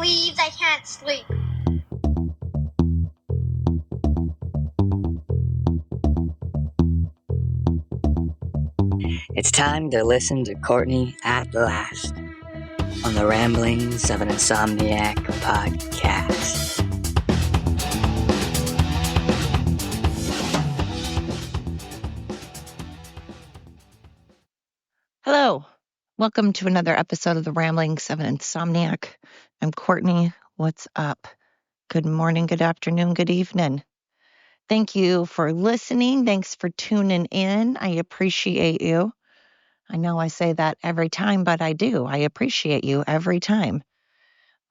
believes I can't sleep. It's time to listen to Courtney at last on the Ramblings of an Insomniac podcast. Hello. Welcome to another episode of the Ramblings of an Insomniac. I'm Courtney. What's up? Good morning, good afternoon, good evening. Thank you for listening. Thanks for tuning in. I appreciate you. I know I say that every time, but I do. I appreciate you every time.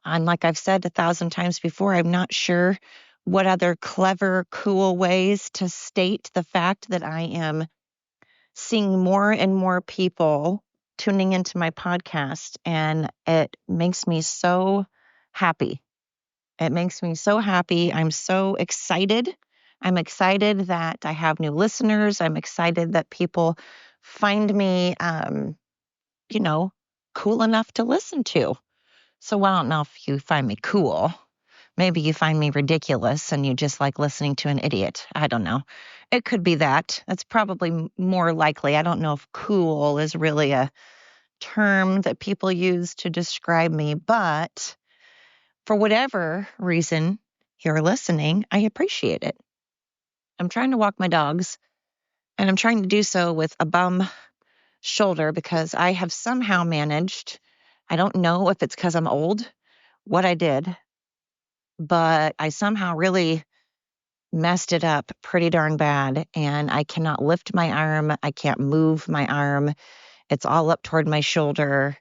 And like I've said 1,000 times before, I'm not sure what other clever, cool ways to state the fact that I am seeing more and more people tuning into my podcast, and it makes me so happy. It makes me so happy. I'm so excited. I'm excited that I have new listeners. I'm excited that people find me, cool enough to listen to. So I don't know if you find me cool. Maybe you find me ridiculous and you just like listening to an idiot. I don't know. It could be that. That's probably more likely. I don't know if cool is really a term that people use to describe me, but for whatever reason you're listening, I appreciate it. I'm trying to walk my dogs, and I'm trying to do so with a bum shoulder because I have somehow managed, I don't know if it's because I'm old, what I did, but I somehow really messed it up pretty darn bad, and I cannot lift my arm. I can't move my arm. It's all up toward my shoulder.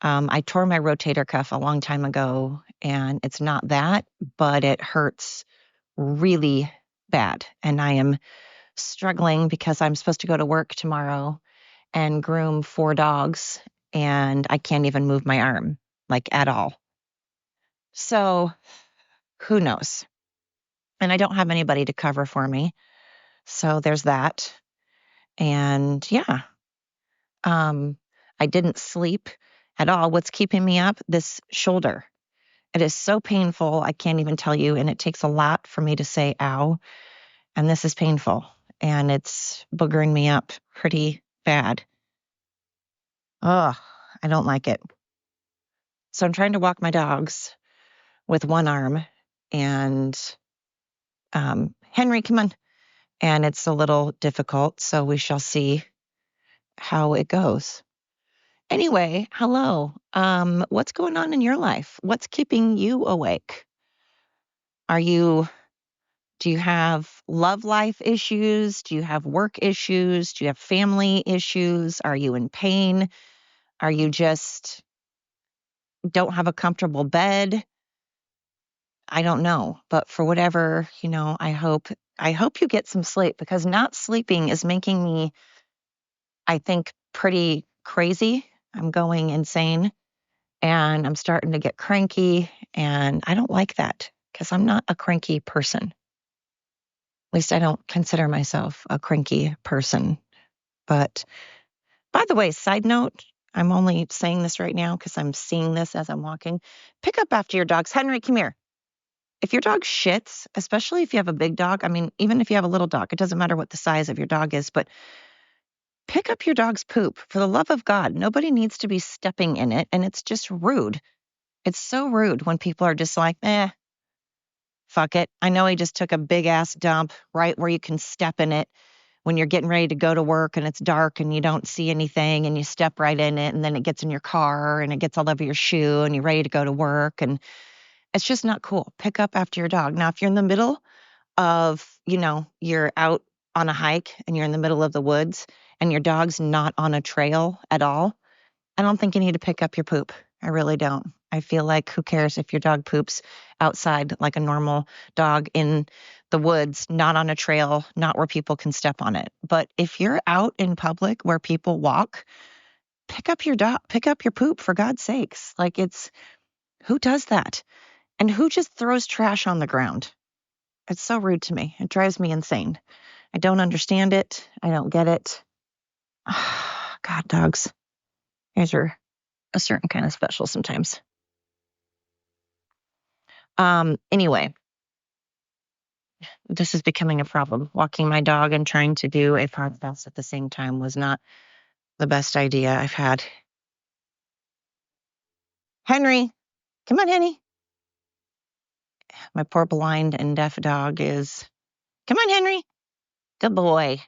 I tore my rotator cuff a long time ago, and it's not that, but it hurts really bad. And I am struggling because I'm supposed to go to work tomorrow and groom 4 dogs, and I can't even move my arm, like at all. So who knows? And I don't have anybody to cover for me. So there's that. And yeah, I didn't sleep at all. What's keeping me up? This shoulder. It is so painful. I can't even tell you. And it takes a lot for me to say, ow. And this is painful. And it's boogering me up pretty bad. Ugh, I don't like it. So I'm trying to walk my dogs with one arm. And Henry, come on. And it's a little difficult. So we shall see how it goes. Anyway, hello. What's going on in your life? What's keeping you awake? Do you have love life issues? Do you have work issues? Do you have family issues? Are you in pain? Are you just don't have a comfortable bed? I don't know, but for whatever, I hope you get some sleep because not sleeping is making me, I think, pretty crazy. I'm going insane. And I'm starting to get cranky, and I don't like that because I'm not a cranky person. At least I don't consider myself a cranky person. But by the way, side note, I'm only saying this right now because I'm seeing this as I'm walking. Pick up after your dogs. Henry, come here. If your dog shits, especially if you have a big dog, I mean, even if you have a little dog, it doesn't matter what the size of your dog is, but pick up your dog's poop. For the love of God, nobody needs to be stepping in it, and it's just rude. It's so rude when people are just like, fuck it. I know he just took a big ass dump right where you can step in it when you're getting ready to go to work and it's dark and you don't see anything and you step right in it and then it gets in your car and it gets all over your shoe and you're ready to go to work and it's just not cool. Pick up after your dog. Now, if you're in the middle of, you're out on a hike and you're in the middle of the woods and your dog's not on a trail at all, I don't think you need to pick up your poop. I really don't. I feel like who cares if your dog poops outside like a normal dog in the woods, not on a trail, not where people can step on it. But if you're out in public where people walk, pick up your dog, pick up your poop for God's sakes. Like who does that? And who just throws trash on the ground? It's so rude to me. It drives me insane. I don't understand it. I don't get it. God, dogs. You guys are a certain kind of special sometimes. Anyway, this is becoming a problem. Walking my dog and trying to do a podcast at the same time was not the best idea I've had. Henry, come on, Henny. My poor blind and deaf dog is, come on, Henry. Good boy,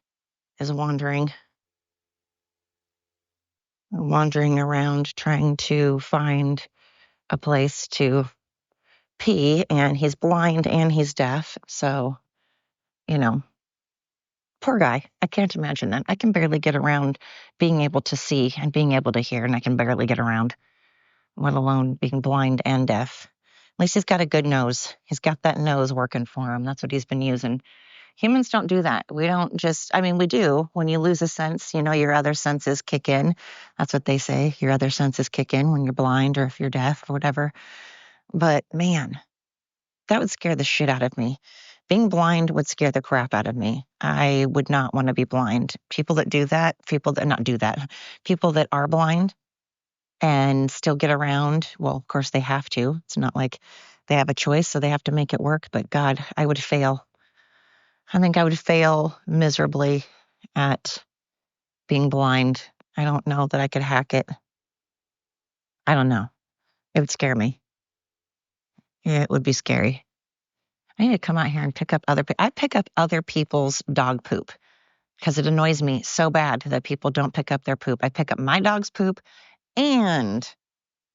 is wandering around trying to find a place to pee, and he's blind and he's deaf. So, poor guy. I can't imagine that. I can barely get around being able to see and being able to hear, and I can barely get around, let alone being blind and deaf. At least he's got a good nose. He's got that nose working for him. That's what he's been using. Humans don't do that. We don't just, we do. When you lose a sense, your other senses kick in. That's what they say. Your other senses kick in when you're blind or if you're deaf or whatever. But man, that would scare the shit out of me. Being blind would scare the crap out of me. I would not want to be blind. People that do that, people that are blind and still get around, well, of course they have to. It's not like they have a choice, so they have to make it work. But God, I would fail. I think I would fail miserably at being blind. I don't know that I could hack it. I don't know. It would scare me. It would be scary. I need to come out here and pick up I pick up other people's dog poop because it annoys me so bad that people don't pick up their poop. I pick up my dog's poop and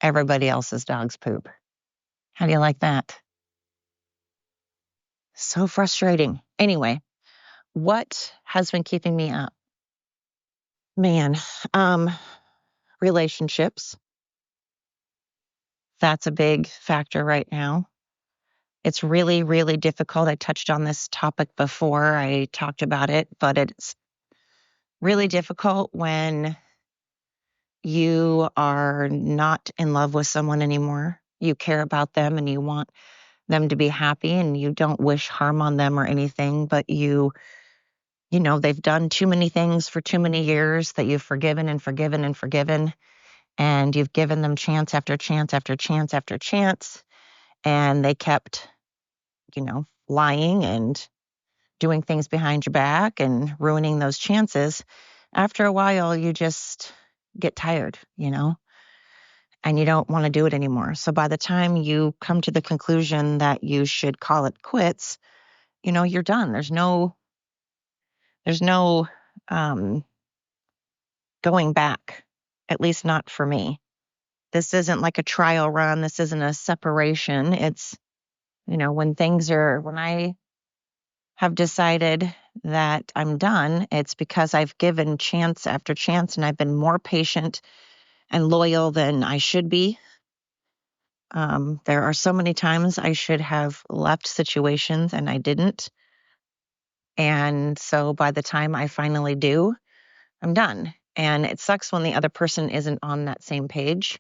everybody else's dog's poop. How do you like that? So frustrating. Anyway, what has been keeping me up? Man, relationships. That's a big factor right now. It's really, really difficult. I touched on this topic before I talked about it, but it's really difficult when you are not in love with someone anymore. You care about them and you want them to be happy and you don't wish harm on them or anything, but they've done too many things for too many years that you've forgiven and forgiven and forgiven, and you've given them chance after chance after chance after chance, and they kept, lying and doing things behind your back and ruining those chances. After a while, you just get tired, and you don't want to do it anymore. So by the time you come to the conclusion that you should call it quits, you're done. There's no going back, at least not for me. This isn't like a trial run. This isn't a separation. It's, when I have decided that I'm done, it's because I've given chance after chance and I've been more patient and loyal than I should be. There are so many times I should have left situations and I didn't. And so by the time I finally do, I'm done. And it sucks when the other person isn't on that same page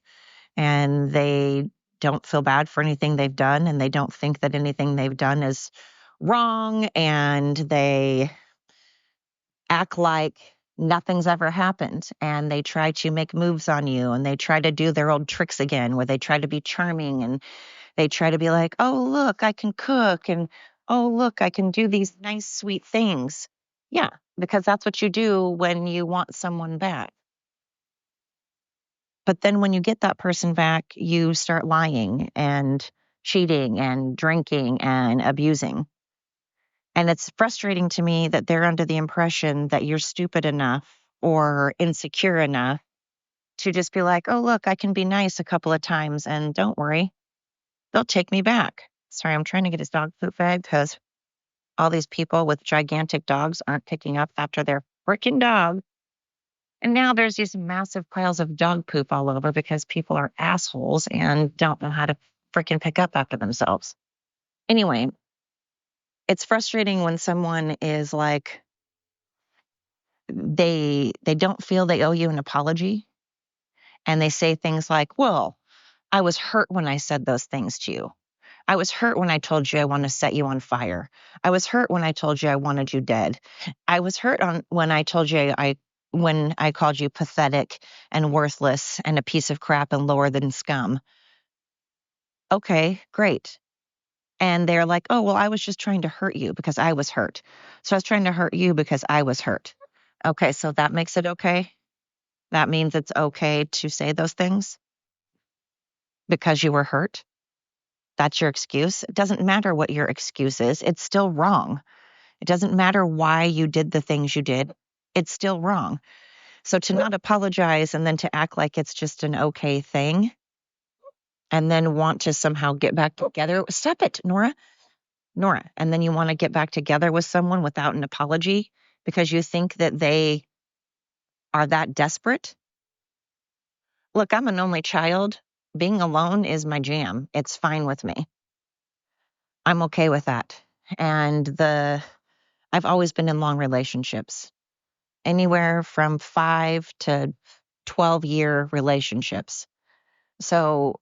and they don't feel bad for anything they've done and they don't think that anything they've done is wrong, and they act like nothing's ever happened and they try to make moves on you and they try to do their old tricks again where they try to be charming and they try to be like, oh, look, I can cook, and oh, look, I can do these nice, sweet things. Yeah, because that's what you do when you want someone back. But then when you get that person back, you start lying and cheating and drinking and abusing. And it's frustrating to me that they're under the impression that you're stupid enough or insecure enough to just be like, oh, look, I can be nice a couple of times and don't worry, they'll take me back. Sorry, I'm trying to get his dog poop bag because all these people with gigantic dogs aren't picking up after their freaking dog. And now there's these massive piles of dog poop all over because people are assholes and don't know how to freaking pick up after themselves. Anyway, it's frustrating when someone is like, they don't feel they owe you an apology. And they say things like, well, I was hurt when I said those things to you. I was hurt when I told you I want to set you on fire. I was hurt when I told you I wanted you dead. I was hurt when I told you when I called you pathetic and worthless and a piece of crap and lower than scum. Okay, great. And they're like, oh, well, I was just trying to hurt you because I was hurt. So I was trying to hurt you because I was hurt. Okay, so that makes it okay. That means it's okay to say those things because you were hurt. That's your excuse. It doesn't matter what your excuse is. It's still wrong. It doesn't matter why you did the things you did. It's still wrong. So to not apologize and then to act like it's just an okay thing and then want to somehow get back together. Stop it, Nora. Nora. And then you want to get back together with someone without an apology because you think that they are that desperate. Look, I'm an only child. Being alone is my jam. It's fine with me. I'm okay with that. And I've always been in long relationships, anywhere from 5 to 12-year relationships. So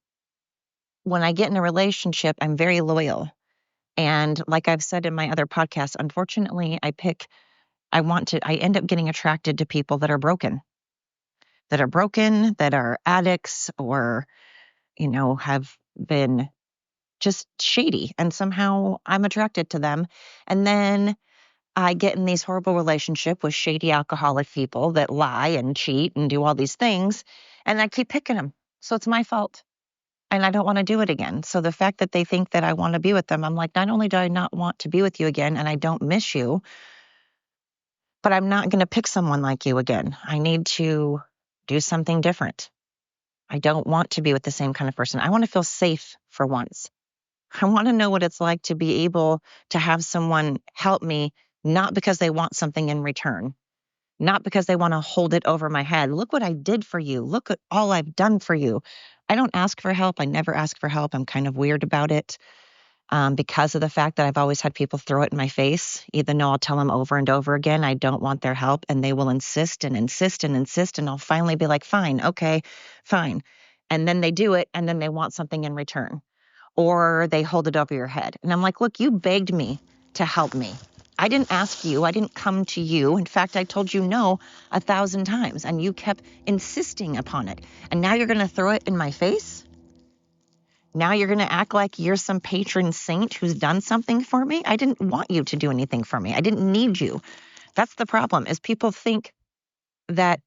when I get in a relationship, I'm very loyal. And like I've said in my other podcasts, unfortunately, I end up getting attracted to people that are broken, that are addicts or, have been just shady. And somehow I'm attracted to them. And then I get in these horrible relationship with shady alcoholic people that lie and cheat and do all these things. And I keep picking them. So it's my fault. And I don't want to do it again. So the fact that they think that I want to be with them, I'm like, not only do I not want to be with you again and I don't miss you, but I'm not going to pick someone like you again. I need to do something different. I don't want to be with the same kind of person. I want to feel safe for once. I want to know what it's like to be able to have someone help me, not because they want something in return, not because they want to hold it over my head. Look what I did for you. Look at all I've done for you. I don't ask for help. I never ask for help. I'm kind of weird about it because of the fact that I've always had people throw it in my face, even though I'll tell them over and over again, I don't want their help. And they will insist and insist and insist. And I'll finally be like, fine, okay, fine. And then they do it. And then they want something in return or they hold it over your head. And I'm like, look, you begged me to help me. I didn't ask you. I didn't come to you. In fact, I told you no 1,000 times and you kept insisting upon it. And now you're going to throw it in my face? Now you're going to act like you're some patron saint who's done something for me? I didn't want you to do anything for me. I didn't need you. That's the problem is people think that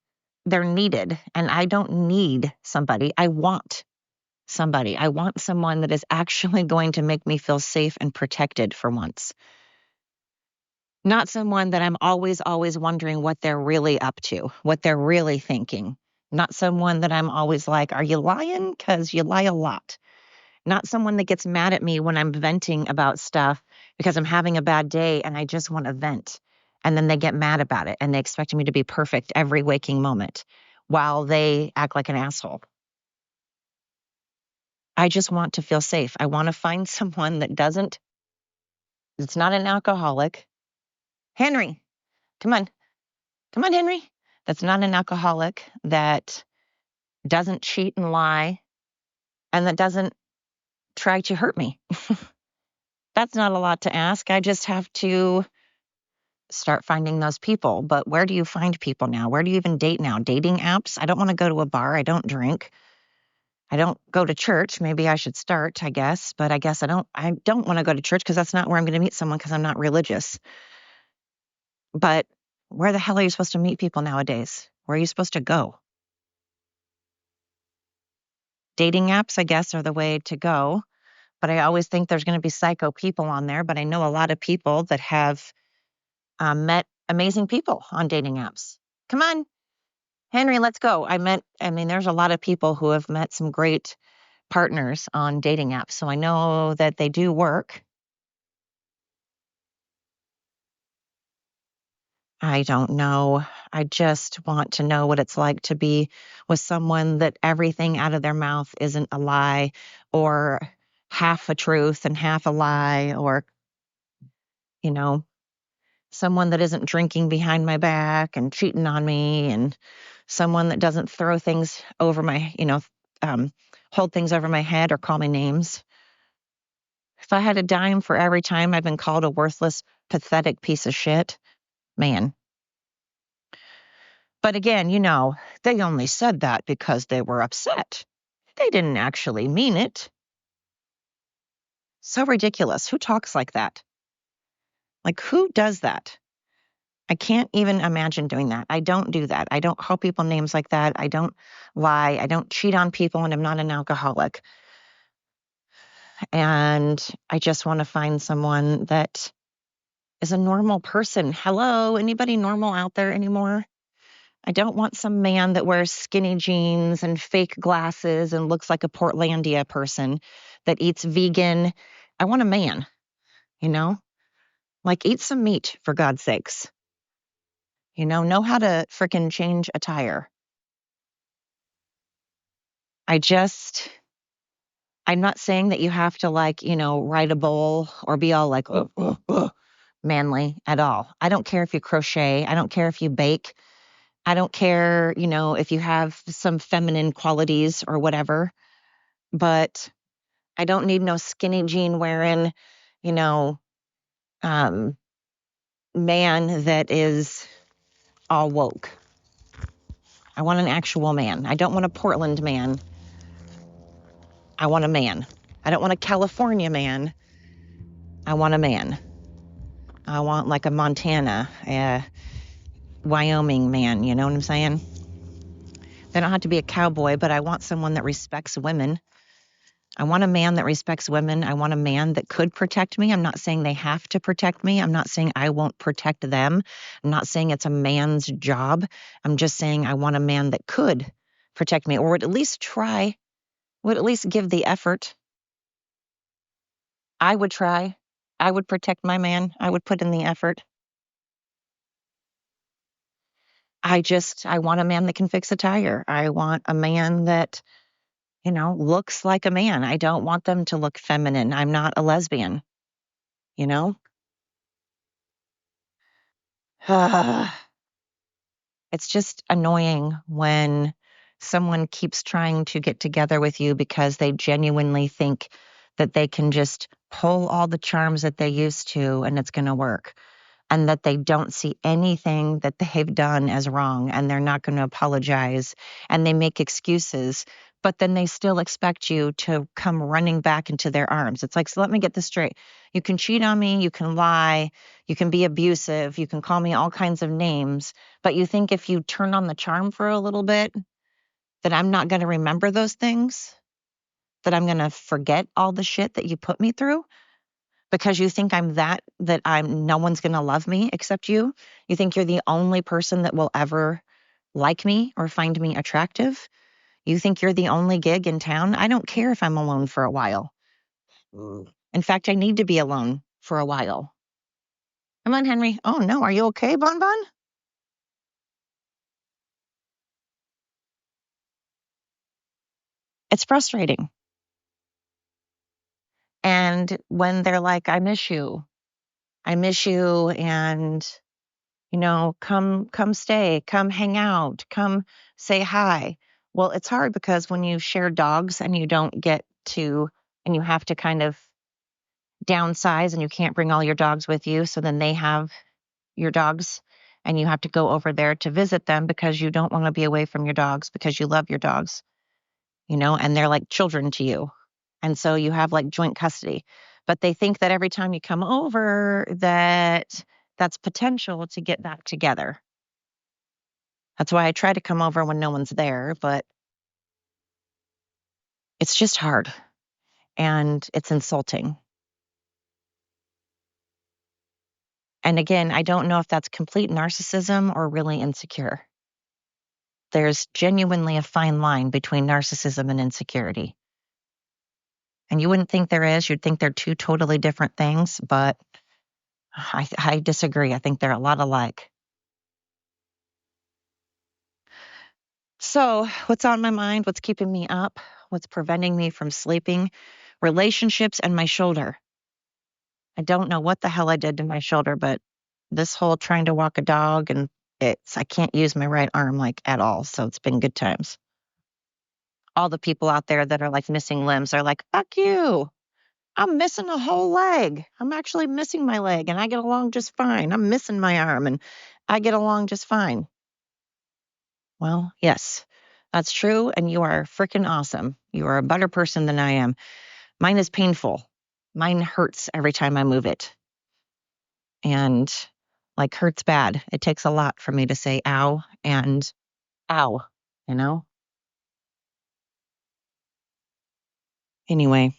they're needed and I don't need somebody. I want somebody. I want someone that is actually going to make me feel safe and protected for once. Not someone that I'm always wondering what they're really up to, what they're really thinking. Not someone that I'm always like, are you lying? Because you lie a lot. Not someone that gets mad at me when I'm venting about stuff because I'm having a bad day and I just want to vent. And then they get mad about it and they expect me to be perfect every waking moment while they act like an asshole. I just want to feel safe. I want to find someone that's not an alcoholic. Henry, come on. Come on, Henry. That's not an alcoholic, that doesn't cheat and lie, and that doesn't try to hurt me. That's not a lot to ask. I just have to start finding those people. But where do you find people now? Where do you even date now? Dating apps? I don't want to go to a bar. I don't drink. I don't go to church. Maybe I should start, I guess. But I guess I don't want to go to church because that's not where I'm going to meet someone because I'm not religious. But where the hell are you supposed to meet people nowadays? Where are you supposed to go? Dating apps, I guess, are the way to go. But I always think there's going to be psycho people on there. But I know a lot of people that have met amazing people on dating apps. Come on, Henry, let's go. There's a lot of people who have met some great partners on dating apps. So I know that they do work. I don't know. I just want to know what it's like to be with someone that everything out of their mouth isn't a lie or half a truth and half a lie, or, you know, someone that isn't drinking behind my back and cheating on me, and someone that doesn't throw things over my, hold things over my head or call me names. If I had a dime for every time I've been called a worthless, pathetic piece of shit, man. But again, they only said that because they were upset. They didn't actually mean it. So ridiculous. Who talks like that? Like, who does that? I can't even imagine doing that. I don't do that. I don't call people names like that. I don't lie. I don't cheat on people, and I'm not an alcoholic. And I just want to find someone that is a normal person. Hello, anybody normal out there anymore? I don't want some man that wears skinny jeans and fake glasses and looks like a Portlandia person that eats vegan. I want a man, you know? Like, eat some meat, for God's sakes. Know how to frickin' change a tire. I'm not saying that you have to, like, ride a bull or be all like, manly at all. I don't care if you crochet. I don't care if you bake. I don't care, if you have some feminine qualities or whatever, but I don't need no skinny jean wearing, you know, um, man that is all woke. I want an actual man. I don't want a Portland man. I want a man. I don't want a California man. I want a man. I want like a Montana, a Wyoming man. You know what I'm saying? They don't have to be a cowboy, but I want someone that respects women. I want a man that respects women. I want a man that could protect me. I'm not saying they have to protect me. I'm not saying I won't protect them. I'm not saying it's a man's job. I'm just saying I want a man that could protect me, or would at least try, would at least give the effort. I would try. I would protect my man. I would put in the effort. I want a man that can fix a tire. I want a man that, looks like a man. I don't want them to look feminine. I'm not a lesbian, you know? It's just annoying when someone keeps trying to get together with you because they genuinely think that they can just pull all the charms that they used to and it's going to work, and that they don't see anything that they've done as wrong, and they're not going to apologize, and they make excuses, but then they still expect you to come running back into their arms. It's like, so let me get this straight. You can cheat on me, you can lie, you can be abusive, you can call me all kinds of names, but you think if you turn on the charm for a little bit, that I'm not going to remember those things, that I'm going to forget all the shit that you put me through? Because you think no one's going to love me except you. You think you're the only person that will ever like me or find me attractive. You think you're the only gig in town. I don't care if I'm alone for a while. In fact, I need to be alone for a while. Come on, Henry. Oh no, are you okay, Bon Bon? It's frustrating. And when they're like, I miss you, and come stay, come hang out, come say hi. Well, it's hard because when you share dogs and you don't get to, and you have to kind of downsize and you can't bring all your dogs with you. So then they have your dogs and you have to go over there to visit them because you don't want to be away from your dogs because you love your dogs, and they're like children to you. And so you have like joint custody. But they think that every time you come over, that's potential to get back together. That's why I try to come over when no one's there, but it's just hard and it's insulting. And again, I don't know if that's complete narcissism or really insecure. There's genuinely a fine line between narcissism and insecurity. And you wouldn't think there is. You'd think they're two totally different things, but I disagree. I think they're a lot alike. So, what's on my mind? What's keeping me up? What's preventing me from sleeping? Relationships and my shoulder. I don't know what the hell I did to my shoulder, but this whole trying to walk a dog, and I can't use my right arm like at all. So it's been good times. All the people out there that are like missing limbs are like, fuck you. I'm missing a whole leg. I'm actually missing my leg and I get along just fine. I'm missing my arm and I get along just fine. Well, yes, that's true. And you are freaking awesome. You are a better person than I am. Mine is painful. Mine hurts every time I move it. And like hurts bad. It takes a lot for me to say ow and ow, you know? Anyway,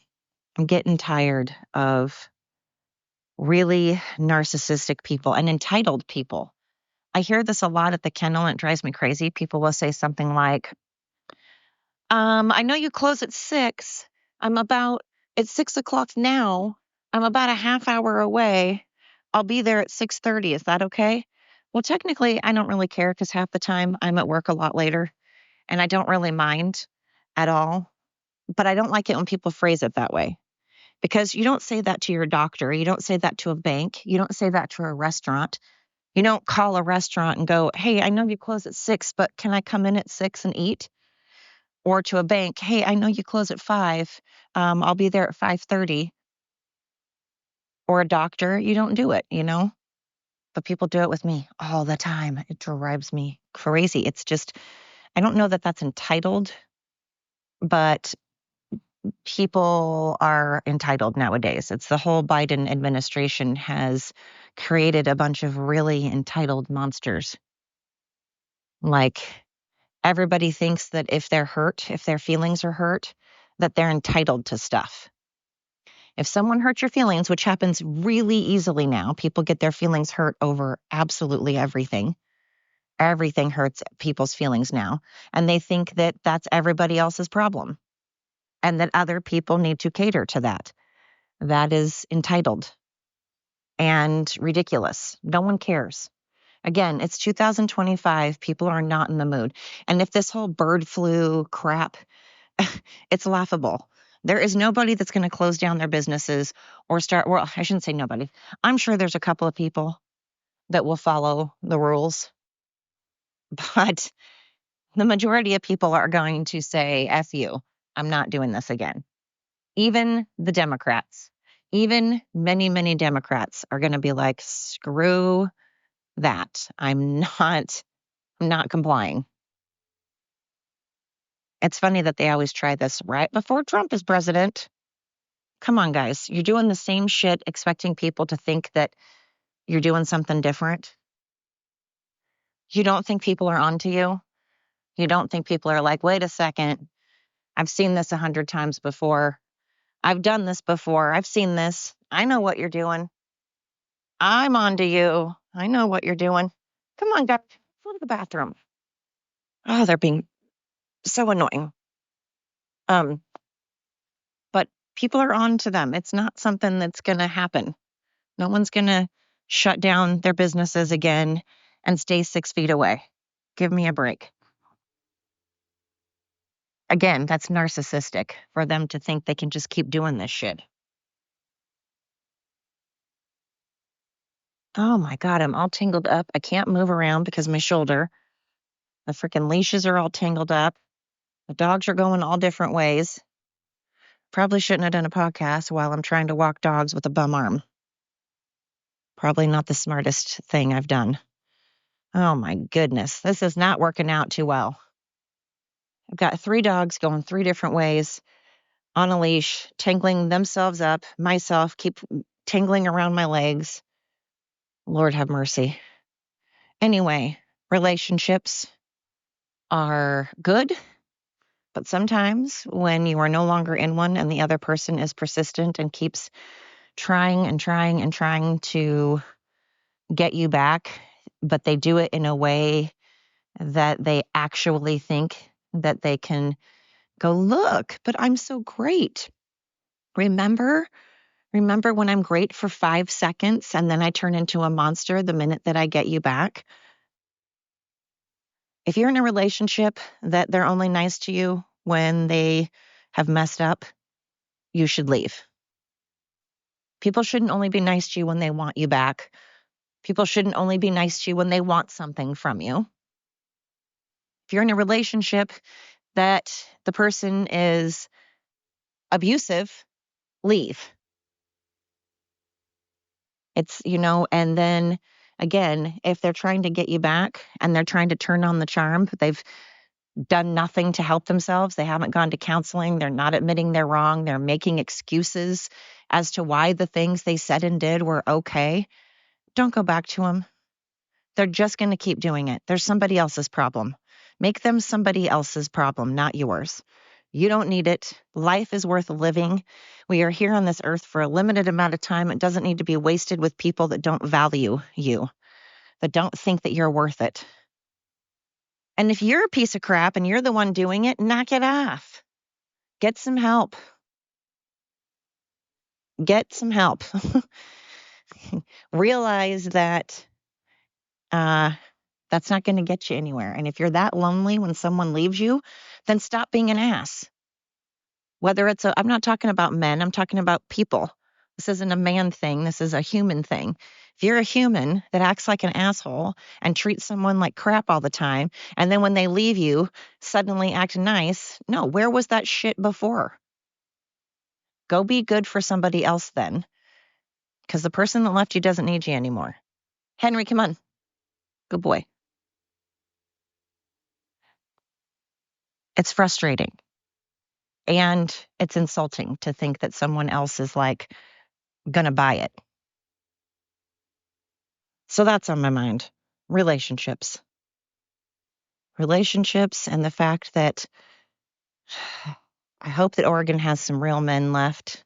I'm getting tired of really narcissistic people and entitled people. I hear this a lot at the kennel and it drives me crazy. People will say something like, I know you close at 6. It's 6 o'clock now. I'm about a half hour away. I'll be there at 6:30. Is that okay? Well, technically, I don't really care because half the time I'm at work a lot later and I don't really mind at all. But I don't like it when people phrase it that way because you don't say that to your doctor. You don't say that to a bank. You don't say that to a restaurant. You don't call a restaurant and go, hey, I know you close at 6, but can I come in at 6 and eat? Or to a bank, hey, I know you close at 5. I'll be there at 5:30. Or a doctor, you don't do it, you know? But people do it with me all the time. It drives me crazy. It's just, I don't know that that's entitled, but people are entitled nowadays. It's the whole Biden administration has created a bunch of really entitled monsters. Like everybody thinks that if they're hurt, if their feelings are hurt, that they're entitled to stuff. If someone hurts your feelings, which happens really easily now, people get their feelings hurt over absolutely everything. Everything hurts people's feelings now. And they think that that's everybody else's problem and that other people need to cater to that. That is entitled and ridiculous. No one cares. Again, it's 2025. People are not in the mood. And if this whole bird flu crap, it's laughable. There is nobody that's going to close down their businesses or start. Well, I shouldn't say nobody. I'm sure there's a couple of people that will follow the rules, but the majority of people are going to say, F you, I'm not doing this again. Even the Democrats, even many, many Democrats are going to be like, screw that. I'm not complying. It's funny that they always try this right before Trump is president. Come on, guys. You're doing the same shit, expecting people to think that you're doing something different. You don't think people are onto you. You don't think people are like, wait a second. I've seen this 100 times before. I've done this before. I've seen this. I know what you're doing. I'm onto you. I know what you're doing. Come on, guys. Go to the bathroom. Oh, they're being so annoying. But people are on to them. It's not something that's going to happen. No one's going to shut down their businesses again and stay 6 feet away. Give me a break. Again, that's narcissistic for them to think they can just keep doing this shit. Oh my God, I'm all tangled up. I can't move around because my shoulder. The freaking leashes are all tangled up. The dogs are going all different ways. Probably shouldn't have done a podcast while I'm trying to walk dogs with a bum arm. Probably not the smartest thing I've done. Oh my goodness, this is not working out too well. I've got 3 dogs going 3 different ways on a leash, tangling themselves up, myself, keep tangling around my legs. Lord have mercy. Anyway, relationships are good, but sometimes when you are no longer in one and the other person is persistent and keeps trying and trying and trying to get you back, but they do it in a way that they actually think that they can go, look, but I'm so great. Remember when I'm great for 5 seconds and then I turn into a monster the minute that I get you back? If you're in a relationship that they're only nice to you when they have messed up, you should leave. People shouldn't only be nice to you when they want you back. People shouldn't only be nice to you when they want something from you. If you're in a relationship that the person is abusive, leave. And then again, if they're trying to get you back and they're trying to turn on the charm, done nothing to help themselves. They haven't gone to counseling. They're not admitting they're wrong. They're making excuses as to why the things they said and did were okay. Don't go back to them. They're just going to keep doing it. They're somebody else's problem. Make them somebody else's problem, not yours. You don't need it. Life is worth living. We are here on this earth for a limited amount of time. It doesn't need to be wasted with people that don't value you, that don't think that you're worth it. And if you're a piece of crap and you're the one doing it, knock it off. Get some help. Get some help. Realize that that's not going to get you anywhere. And if you're that lonely when someone leaves you, then stop being an ass. Whether I'm not talking about men, I'm talking about people. This isn't a man thing. This is a human thing. If you're a human that acts like an asshole and treats someone like crap all the time, and then when they leave you, suddenly act nice, no, where was that shit before? Go be good for somebody else then, because the person that left you doesn't need you anymore. Henry, come on. Good boy. It's frustrating. And it's insulting to think that someone else is like going to buy it. So that's on my mind. Relationships. Relationships and the fact that I hope that Oregon has some real men left.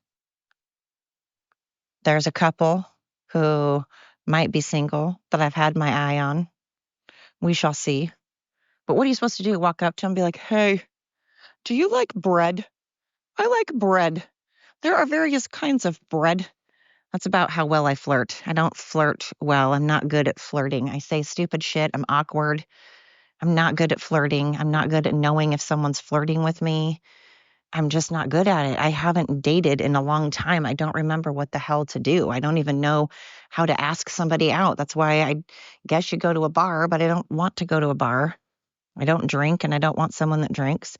There's a couple who might be single that I've had my eye on. We shall see. But what are you supposed to do? Walk up to him and be like, hey, do you like bread? I like bread. There are various kinds of bread. That's about how well I flirt. I don't flirt well. I'm not good at flirting. I say stupid shit. I'm awkward. I'm not good at flirting. I'm not good at knowing if someone's flirting with me. I'm just not good at it. I haven't dated in a long time. I don't remember what the hell to do. I don't even know how to ask somebody out. That's why I guess you go to a bar, but I don't want to go to a bar. I don't drink and I don't want someone that drinks.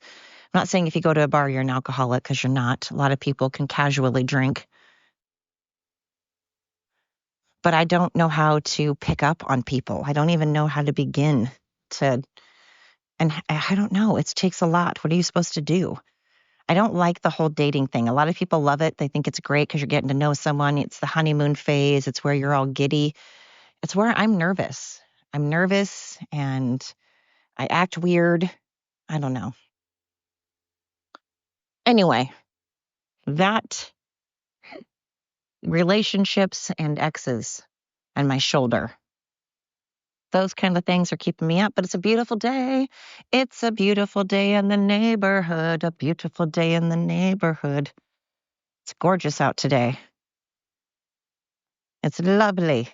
I'm not saying if you go to a bar, you're an alcoholic, because you're not. A lot of people can casually drink. But I don't know how to pick up on people. I don't even know how to begin to, and I don't know. It takes a lot. What are you supposed to do? I don't like the whole dating thing. A lot of people love it. They think it's great because you're getting to know someone. It's the honeymoon phase. It's where you're all giddy. It's where I'm nervous. I'm nervous and I act weird. I don't know. Anyway, that relationships and exes and my shoulder. Those kind of things are keeping me up, but it's a beautiful day. It's a beautiful day in the neighborhood, a beautiful day in the neighborhood. It's gorgeous out today. It's lovely.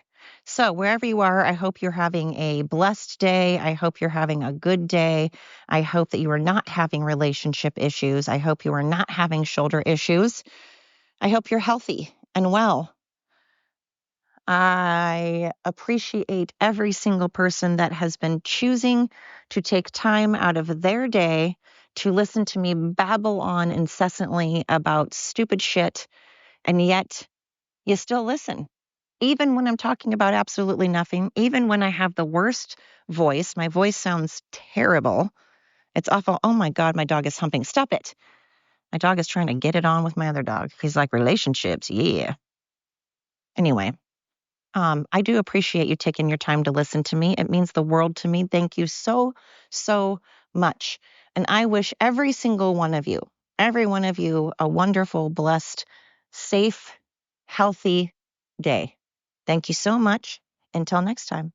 So wherever you are, I hope you're having a blessed day. I hope you're having a good day. I hope that you are not having relationship issues. I hope you are not having shoulder issues. I hope you're healthy and well. I appreciate every single person that has been choosing to take time out of their day to listen to me babble on incessantly about stupid shit, and yet you still listen. Even when I'm talking about absolutely nothing, even when I have the worst voice, my voice sounds terrible. It's awful. Oh my God, my dog is humping. Stop it. My dog is trying to get it on with my other dog. He's like, relationships, yeah. Anyway. I do appreciate you taking your time to listen to me. It means the world to me. Thank you so, so much. And I wish every single one of you, a wonderful, blessed, safe, healthy day. Thank you so much. Until next time.